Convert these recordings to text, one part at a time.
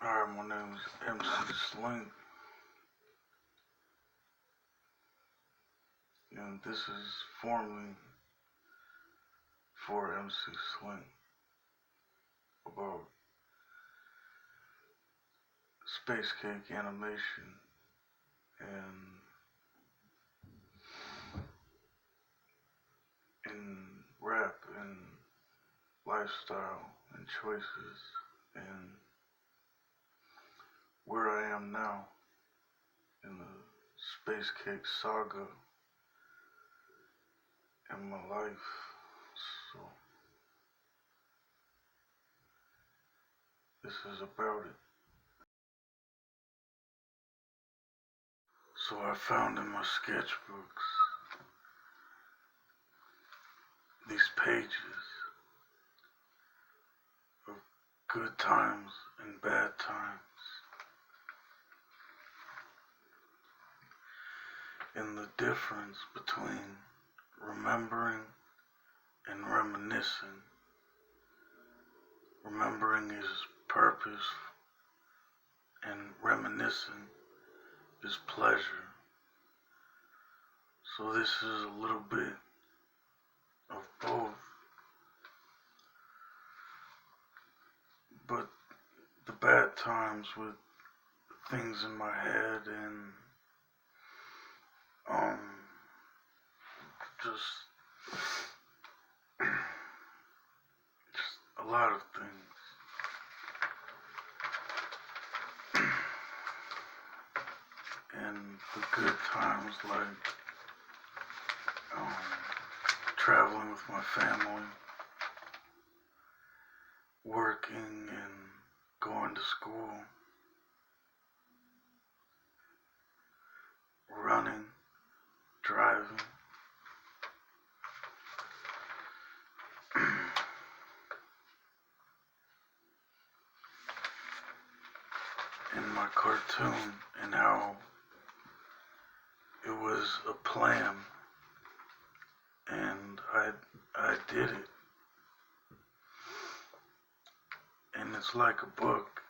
Hi, my name is MC Slink, and this is formerly for MC Slink about Spacecake animation and rap and lifestyle and choices and where I am now in the Spacecake saga in my life. So this is about it. So I found in my sketchbooks these pages of good times and bad times, and the difference between remembering and reminiscing. Remembering is purpose, and reminiscing is pleasure. So this is a little bit of both, but the bad times with things in my head and just a lot of things. And the good times like traveling with my family, working and going to school, running, driving, and my cartoon and how it was a plan and I did it. And it's like a book.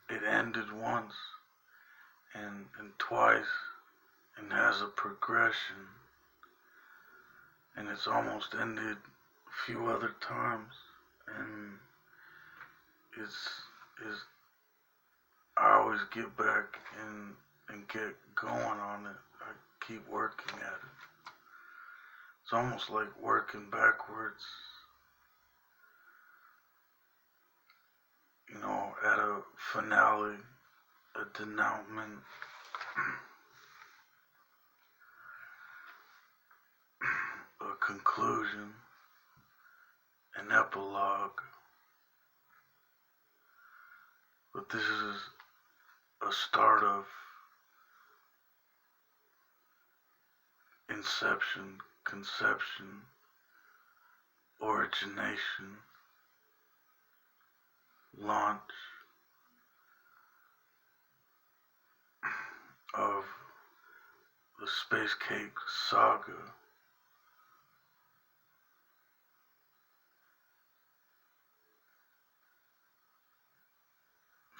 It ended once and twice and has a progression, and it's almost ended a few other times, and it's I always get back and get going on it. I keep working at it. It's almost like working backwards, at a finale, a denouement, a conclusion, an epilogue. But this is a start of inception, conception, origination, launch of the Spacecake saga.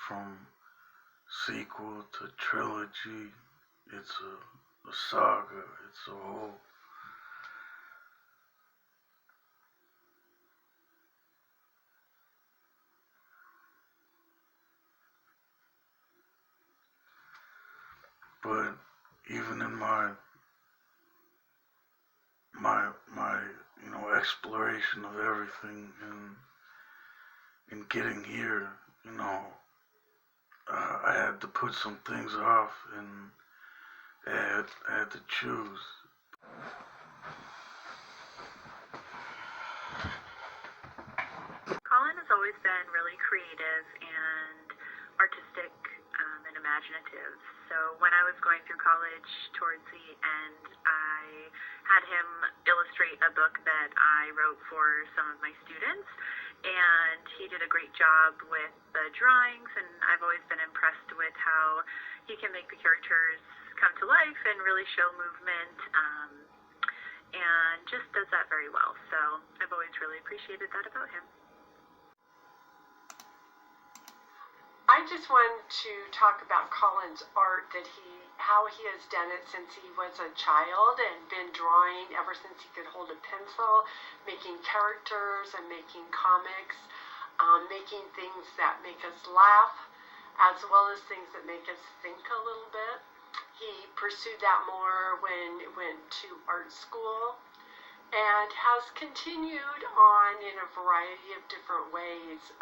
From sequel to trilogy, it's a saga, it's a whole. But even in my exploration of everything and getting here, I had to put some things off, and I had to choose. Colin has always been really creative and artistic and imaginative. So when I was going through college towards the end, I had him illustrate a book that I wrote for some of my students, and he did a great job with the drawings, and I've always been impressed with how he can make the characters come to life and really show movement, and just does that very well. So I've always really appreciated that about him. I just wanted to talk about Colin's art, how he has done it since he was a child and been drawing ever since he could hold a pencil, making characters and making comics, making things that make us laugh, as well as things that make us think a little bit. He pursued that more when he went to art school, and has continued on in a variety of different ways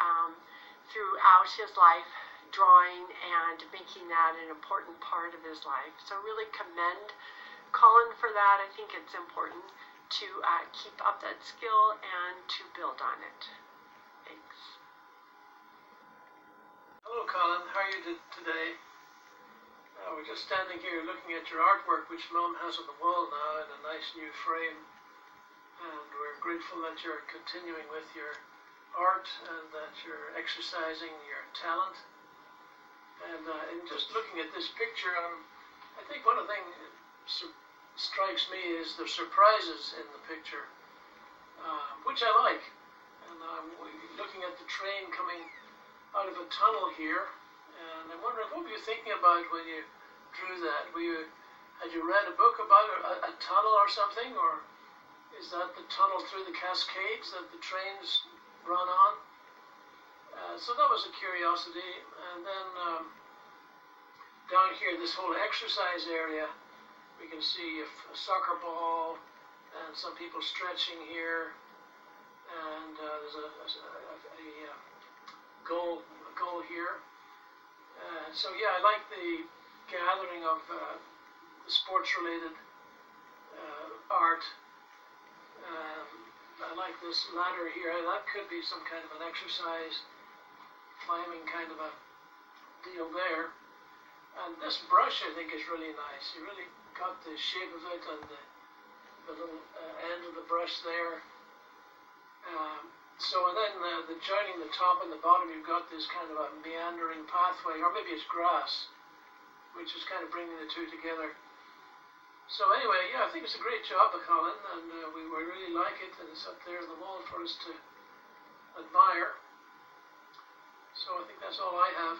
throughout his life, drawing and making that an important part of his life. So really commend Colin for that. I think it's important to keep up that skill and to build on it. Thanks. Hello Colin, how are you today? We're just standing here looking at your artwork, which Mum has on the wall now in a nice new frame, and we're grateful that you're continuing with your art and that you're exercising your talent. And in just looking at this picture, I think one of the things that strikes me is the surprises in the picture, which I like. And I'm looking at the train coming out of a tunnel here, and I'm wondering, what were you thinking about when you drew that? Had you read a book about a tunnel or something, or is that the tunnel through the Cascades that the trains run on? So that was a curiosity. And then down here, this whole exercise area, we can see a soccer ball and some people stretching here, and there's a goal here. So yeah, I like the gathering of the sports-related art. I like this ladder here. That could be some kind of an exercise, climbing kind of a deal there. And this brush, I think, is really nice. You really got the shape of it and the little end of the brush there. And then joining the top and the bottom, you've got this kind of a meandering pathway, or maybe it's grass, which is kind of bringing the two together. So anyway, yeah, I think it's a great job, Colin, and we really like it, and it's up there on the wall for us to admire. So I think that's all I have.